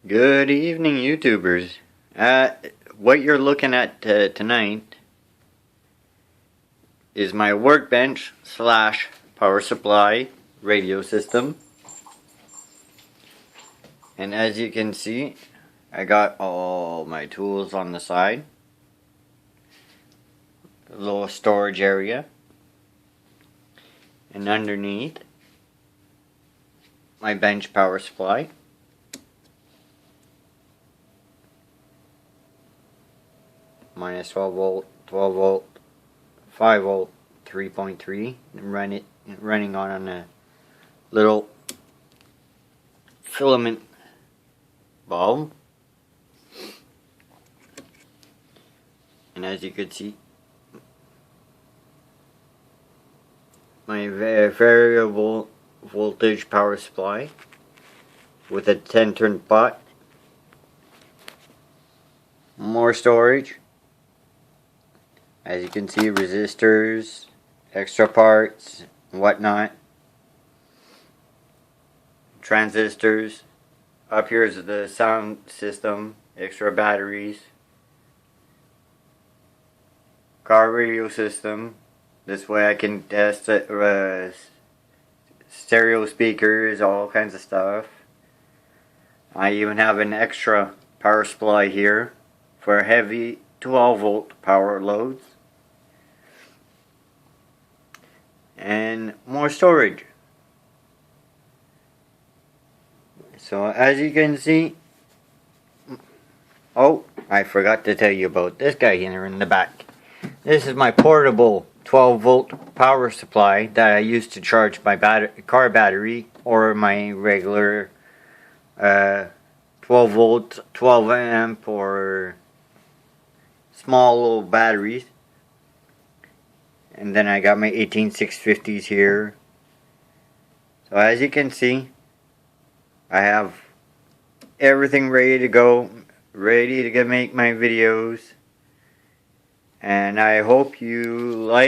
Good evening, YouTubers. What you're looking at tonight is my workbench / power supply radio system. And as you can see, I got all my tools on the side. A little storage area. And underneath, my bench power supply. Minus 12 volt, 12 volt, 5 volt, 3.3, and running on a little filament bulb. And as you can see, my variable voltage power supply with a 10-turn pot. More storage. As you can see, resistors, extra parts, and whatnot. Transistors. Up here is the sound system, extra batteries. Car radio system. This way I can test stereo speakers, all kinds of stuff. I even have an extra power supply here for heavy 12 volt power loads. And more storage. So as you can see, oh, I forgot to tell you about this guy here in the back. This is my portable 12 volt power supply that I use to charge my car battery or my regular 12 volt, 12 amp or small little batteries. And then I got my 18650s here. So as you can see, I have everything ready to go, ready to make my videos. And I hope you like